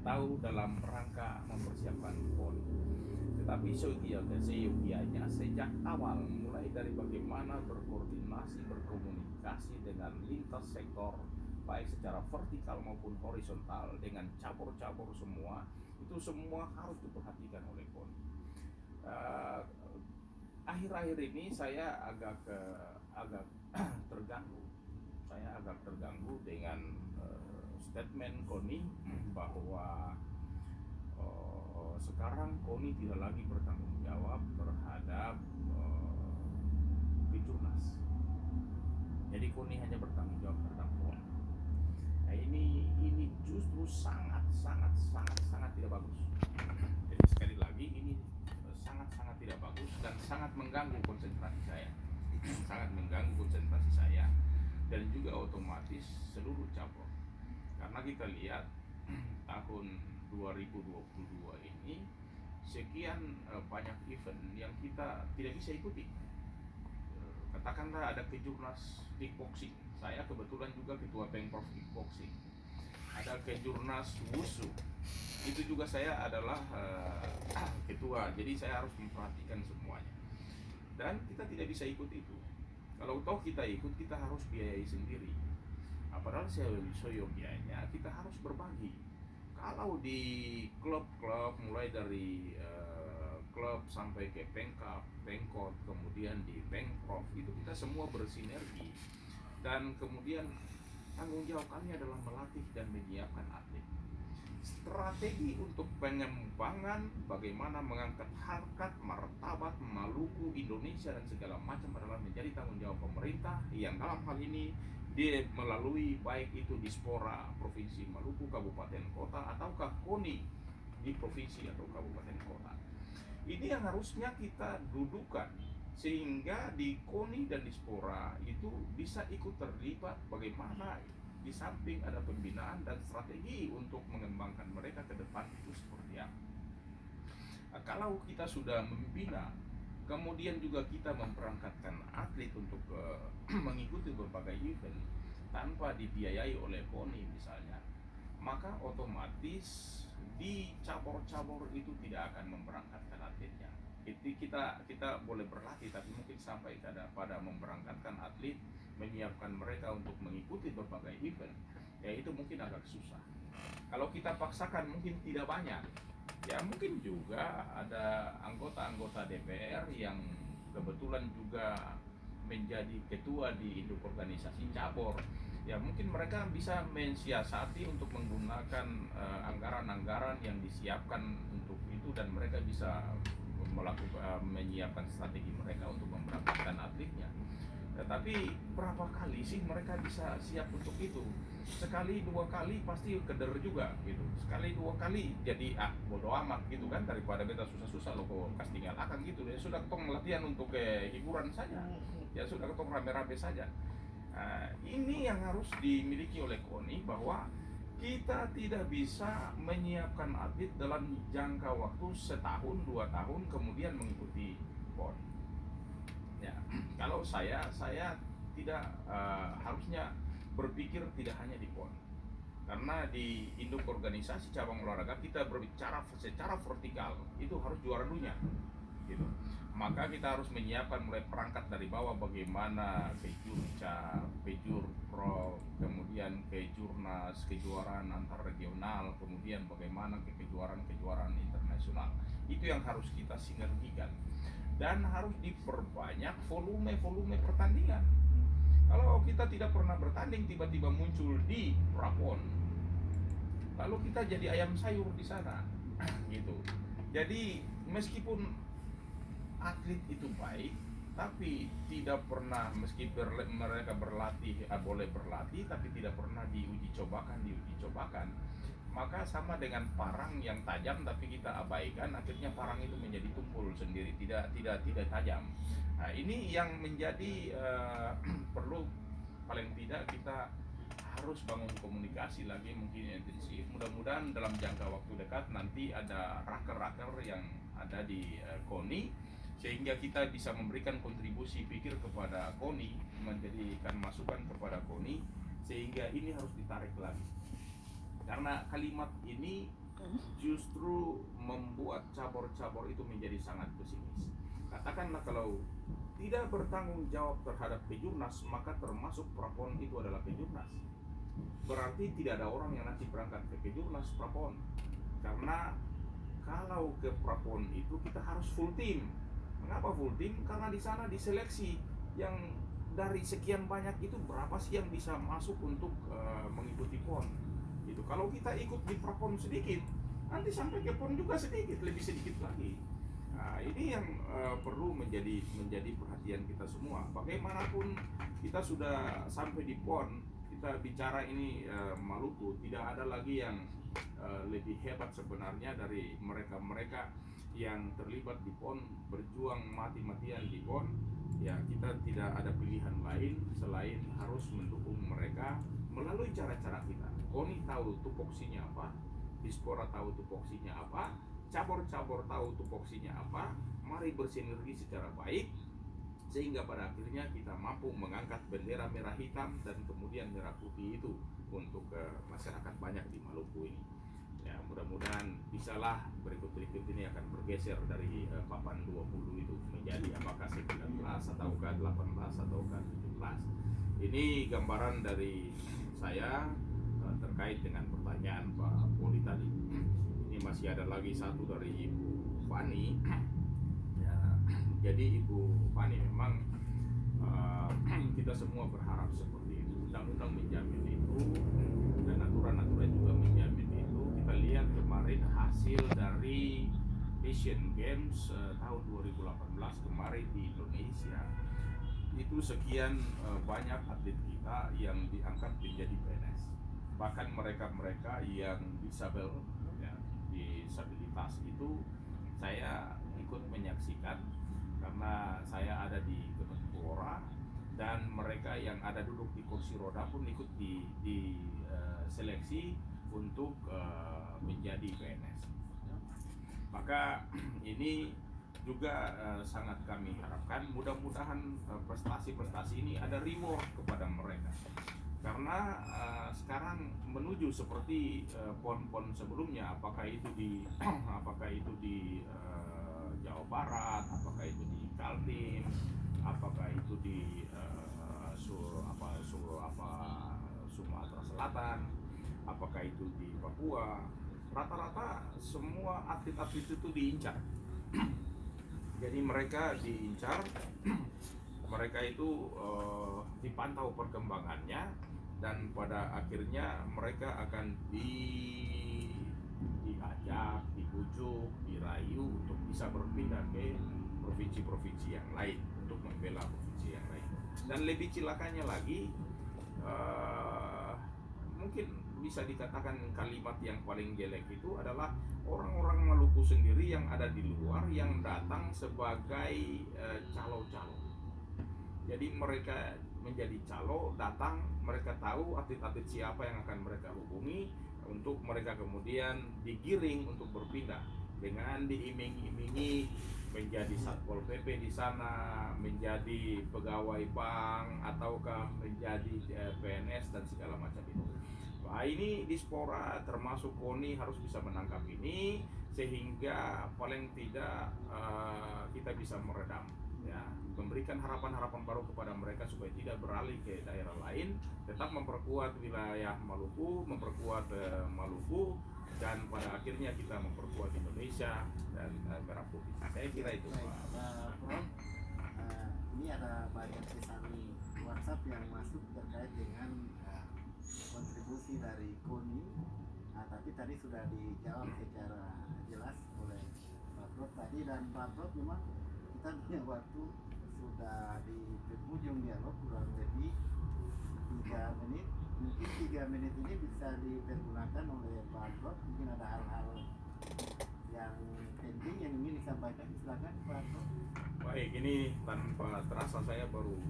tahu dalam rangka mempersiapkan PON. Tetapi seyogianya sejak awal, mulai dari bagaimana berkoordinasi, berkomunikasi dengan lintas sektor, baik secara vertikal maupun horizontal, dengan cabur-cabur semua, itu semua harus diperhatikan oleh PON. Akhir-akhir ini saya agak terganggu. Saya agak terganggu dengan statement KONI bahwa sekarang KONI tidak lagi bertanggung jawab terhadap Kejurnas. Jadi KONI hanya bertanggung jawab terhadap PON. Nah, ini justru sangat tidak bagus. Jadi sekali lagi ini sangat tidak bagus dan sangat mengganggu konsentrasi saya. Sangat mengganggu konsentrasi saya dan juga otomatis seluruh cabur. Karena kita lihat tahun 2022 ini sekian banyak event yang kita tidak bisa ikuti. Katakanlah ada Kejurnas kickboxing, saya kebetulan juga ketua Pemprov kickboxing. Ada Kejurnas wushu, itu juga saya adalah ketua, jadi saya harus memperhatikan semuanya. Dan kita tidak bisa ikut itu. Kalau toh kita ikut, kita harus biayai sendiri. Padahal seyogianya kita harus berbagi. Kalau di klub-klub, mulai dari klub sampai ke Pemkap, Pemkot, kemudian di Pemprov, itu kita semua bersinergi. Dan kemudian tanggung jawab kami adalah melatih dan menyiapkan atlet. Strategi untuk pengembangan bagaimana mengangkat harkat, martabat Maluku, Indonesia dan segala macam adalah menjadi tanggung jawab pemerintah, yang dalam hal ini dia melalui baik itu Dispora Provinsi Maluku, Kabupaten Kota, ataukah KONI di provinsi atau kabupaten kota. Ini yang harusnya kita dudukan sehingga di KONI dan Dispora itu bisa ikut terlibat bagaimana di samping ada pembinaan dan strategi untuk mengembangkan mereka ke depan itu seperti apa. Kalau kita sudah membina, kemudian juga kita memperangkatkan atlet untuk mengikuti berbagai event tanpa dibiayai oleh KONI misalnya, maka otomatis di cabur-cabur itu tidak akan memberangkatkan atletnya. Kita boleh berlatih, tapi mungkin sampai pada memberangkatkan atlet, menyiapkan mereka untuk mengikuti berbagai event, ya itu mungkin agak susah. Kalau kita paksakan mungkin tidak banyak. Ya mungkin juga ada anggota-anggota DPR yang kebetulan juga menjadi ketua di induk organisasi cabur. Ya mungkin mereka bisa mensiasati untuk menggunakan anggaran-anggaran yang disiapkan untuk itu, dan mereka bisa menyiapkan strategi mereka untuk memberangkatkan atletnya. Tetapi berapa kali sih mereka bisa siap untuk itu? Sekali dua kali pasti keder juga gitu. Sekali dua kali jadi bodo amat gitu kan, daripada kita susah-susah lo kok kasih akan gitu. Ya sudah ketong latihan untuk hiburan saja. Ya sudah ketong rame-rame saja. Ini yang harus dimiliki oleh KONI, bahwa kita tidak bisa menyiapkan atlet dalam jangka waktu setahun, 2 tahun kemudian mengikuti PON. Ya, kalau saya tidak harusnya berpikir tidak hanya di PON, karena di induk organisasi cabang olahraga kita berbicara secara vertikal itu harus juara dunia gitu. Maka kita harus menyiapkan mulai perangkat dari bawah, bagaimana Kejurca, Kejurpro, kemudian Kejurnas, kejuaraan antar regional, kemudian bagaimana ke kejuaraan internasional. Itu yang harus kita sinergikan, dan harus diperbanyak volume pertandingan. Kalau kita tidak pernah bertanding, tiba-tiba muncul di Prapon, lalu kita jadi ayam sayur di sana gitu. Jadi meskipun atlet itu baik, tapi tidak pernah, meski mereka berlatih, boleh berlatih, tapi tidak pernah diuji cobakan, maka sama dengan parang yang tajam tapi kita abaikan, akhirnya parang itu menjadi tumpul sendiri, tidak tajam. Nah, ini yang menjadi perlu, paling tidak kita harus bangun komunikasi lagi mungkin intensif. Mudah-mudahan dalam jangka waktu dekat nanti ada raker-raker yang ada di KONI, sehingga kita bisa memberikan kontribusi pikir kepada KONI, menjadikan masukan kepada KONI, sehingga ini harus ditarik lagi. Karena kalimat ini justru membuat cabur-cabur itu menjadi sangat pesimis. Katakanlah kalau tidak bertanggung jawab terhadap Kejurnas, maka termasuk Prapon itu adalah Kejurnas. Berarti tidak ada orang yang nanti berangkat ke Kejurnas Prapon. Karena kalau ke Prapon itu kita harus full team. Mengapa full team? Karena di sana diseleksi yang dari sekian banyak itu berapa sih yang bisa masuk untuk mengikuti PON. Itu kalau kita ikut di Prapon sedikit, nanti sampai ke PON juga sedikit, lebih sedikit lagi. Nah, ini yang perlu menjadi perhatian kita semua. Bagaimanapun kita sudah sampai di PON, kita bicara ini Maluku, tidak ada lagi yang lebih hebat sebenarnya dari mereka-mereka yang terlibat di PON, berjuang mati-matian di PON. Ya, kita tidak ada pilihan lain selain harus mendukung mereka melalui cara-cara kita. KONI tahu tupoksinya apa, Dispora tahu tupoksinya apa, cabur-cabur tahu tupoksinya apa. Mari bersinergi secara baik sehingga pada akhirnya kita mampu mengangkat bendera merah hitam dan kemudian merah putih itu untuk masyarakat banyak di Maluku ini. Ya, mudah-mudahan bisalah berikut-berikut ini akan bergeser dari papan 20 itu menjadi apakah 19 ataukah 18 ataukah 17. Ini gambaran dari saya terkait dengan pertanyaan Pak Poli tadi. Ini masih ada lagi satu dari Ibu Fani. Ya, jadi Ibu Fani memang kita semua berharap seperti itu. Undang-undang menjamin itu dan aturan-aturan juga menjamin itu. Kita lihat kemarin hasil dari Asian Games tahun 2018 kemarin di Indonesia. Itu sekian banyak atlet kita yang diangkat menjadi PNS. Bahkan mereka-mereka yang disabel, ya, disabilitas itu saya ikut menyaksikan karena saya ada di Kemenpora, dan mereka yang ada duduk di kursi roda pun ikut di seleksi untuk menjadi PNS. Maka ini juga sangat kami harapkan, mudah-mudahan prestasi-prestasi ini ada reward kepada mereka. Karena sekarang menuju seperti PON-PON sebelumnya, apakah itu di Jawa Barat, apakah itu di Kaltim, apakah itu di Sumatera Selatan, apakah itu di Papua, rata-rata semua atlet-atlet itu diincar. Jadi mereka diincar, mereka itu dipantau perkembangannya, dan pada akhirnya mereka akan diajak, dibujuk, dirayu untuk bisa berpindah ke provinsi-provinsi yang lain untuk membela provinsi yang lain. Dan lebih cilakanya lagi, mungkin bisa dikatakan kalimat yang paling jelek itu adalah orang-orang Maluku sendiri yang ada di luar yang datang sebagai calo-calo. Jadi mereka menjadi calo, datang, mereka tahu atlet-atlet siapa yang akan mereka hubungi untuk mereka kemudian digiring untuk berpindah dengan diiming-imingi menjadi Satpol PP di sana, menjadi pegawai bank, ataukah menjadi PNS dan segala macam itu. Nah, ini Dispora termasuk KONI harus bisa menangkap ini sehingga paling tidak kita bisa meredam, ya, memberikan harapan-harapan baru kepada mereka supaya tidak beralih ke daerah lain, tetap memperkuat wilayah Maluku, memperkuat Maluku, dan pada akhirnya kita memperkuat Indonesia dan Merah Putih. Saya kira itu. Prof, ini ada banyak pesan WhatsApp yang masuk terkait dengan kontribusi dari KONI, tapi tadi sudah dijawab secara jelas oleh Pak Prof tadi, dan Pak Prof memang kita punya waktu sudah di penghujung dialog kurang lebih 3 menit. Mungkin 3 menit ini bisa dipergunakan oleh Pak Prof. Mungkin ada hal-hal yang penting yang ingin disampaikan, silakan Pak Prof. Baik, ini tanpa terasa saya baru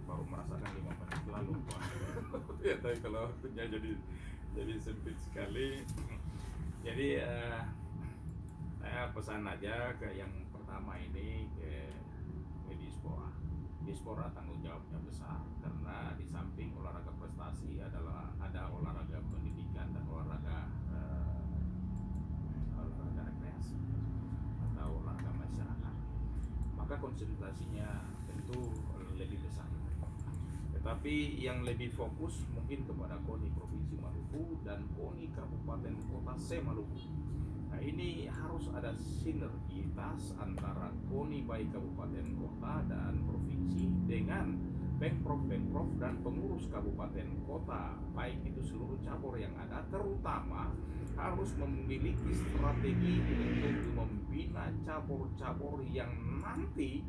merasakan 5 menit lalu, Pak. Ya, tapi kalau waktunya jadi sempit sekali. Jadi saya pesan aja ke yang pertama ini ke Dispora. Dispora tanggung jawabnya besar karena di samping olahraga prestasi ada olahraga pendidikan dan olahraga konsentrasinya tentu lebih besar. Tetapi yang lebih fokus mungkin kepada KONI Provinsi Maluku dan KONI Kabupaten Kota Se-Maluku. Nah, ini harus ada sinergitas antara KONI baik kabupaten kota dan provinsi dengan Pemprov dan pengurus kabupaten kota, baik itu seluruh cabur yang ada, terutama harus memiliki strategi untuk membina cabur-cabur yang nanti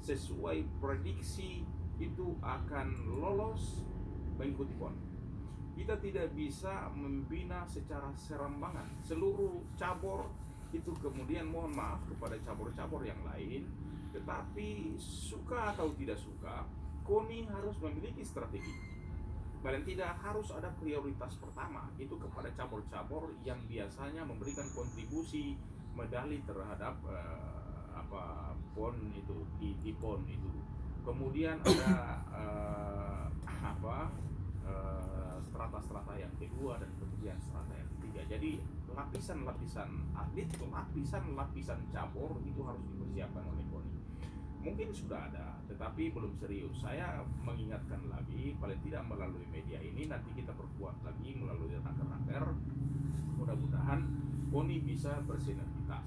sesuai prediksi itu akan lolos mengikuti PON. Kita tidak bisa membina secara serambangan seluruh cabur itu, kemudian mohon maaf kepada cabur-cabur yang lain, tetapi suka atau tidak suka, KONI harus memiliki strategi. Paling tidak harus ada prioritas pertama itu kepada cabur-cabur yang biasanya memberikan kontribusi medali terhadap PON itu, di PON itu. Kemudian ada strata-strata yang kedua dan kemudian strata yang ketiga. Jadi lapisan-lapisan atlet, lapisan-lapisan cabur itu harus dipersiapkan oleh KONI. Mungkin sudah ada, tetapi belum serius. Saya mengingatkan lagi, paling tidak melalui media ini, nanti kita perkuat lagi melalui raker-raker. Mudah-mudahan KONI bisa bersinergitas.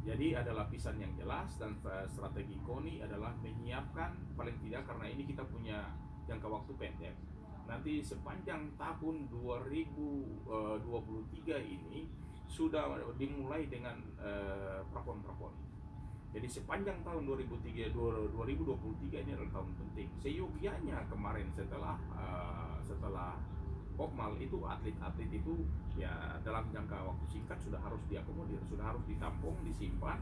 Jadi ada lapisan yang jelas, dan strategi KONI adalah menyiapkan, paling tidak karena ini kita punya jangka waktu pendek. Nanti sepanjang tahun 2023 ini sudah dimulai dengan prapon-prapon. Jadi sepanjang tahun 2023 ini adalah tahun penting. Seyogianya kemarin setelah Pokmal itu atlet-atlet itu ya dalam jangka waktu singkat sudah harus diakomodir, sudah harus ditampung, disimpan,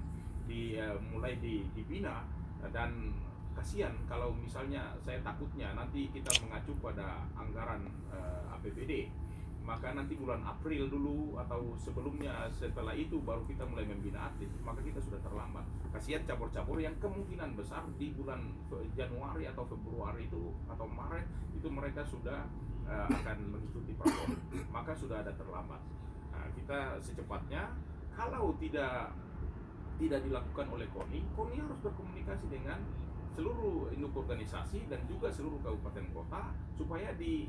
mulai dibina. Dan kasihan kalau misalnya, saya takutnya nanti kita mengacu pada anggaran APBD, maka nanti bulan April dulu atau sebelumnya, setelah itu baru kita mulai membina atlet, maka kita sudah terlambat. Kasihan cabur-cabur yang kemungkinan besar di bulan Januari atau Februari itu atau Maret itu mereka sudah akan mengikuti prapon, maka sudah ada terlambat. Nah, kita secepatnya, kalau tidak dilakukan oleh KONI harus berkomunikasi dengan seluruh induk organisasi dan juga seluruh kabupaten kota supaya di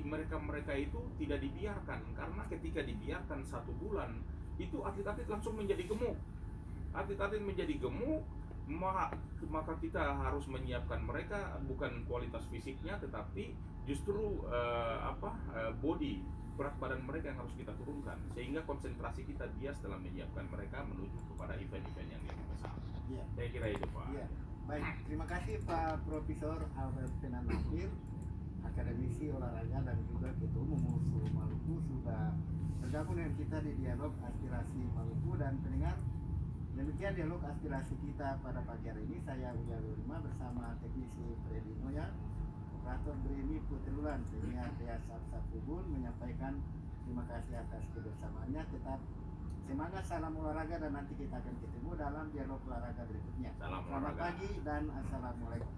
mereka itu tidak dibiarkan, karena ketika dibiarkan 1 bulan itu atlet-atlet langsung menjadi gemuk. Maka kita harus menyiapkan mereka, bukan kualitas fisiknya tetapi justru body, berat badan mereka yang harus kita turunkan, sehingga konsentrasi kita bias dalam menyiapkan mereka menuju kepada event-event yang lebih besar. Ya. Saya kira itu, Pak. Ya. Baik, terima kasih Pak Profesor Albert Penan Nafir, akademisi olahraga dan juga Ketua Umum MUSU Maluku, sudah bergabung dengan kita di Dialog Aspirasi Maluku. Dan pendengar, demikian dialog aspirasi kita pada pagi hari ini. Saya Ujang Lima bersama teknisi Freddy Noya, operator Bremi Putrulan, penyiar Dea Sabsabubun menyampaikan terima kasih atas kebersamaannya. Tetap semangat, salam olahraga, dan nanti kita akan ketemu dalam dialog olahraga berikutnya. Salam Selamat olahraga. pagi dan assalamualaikum.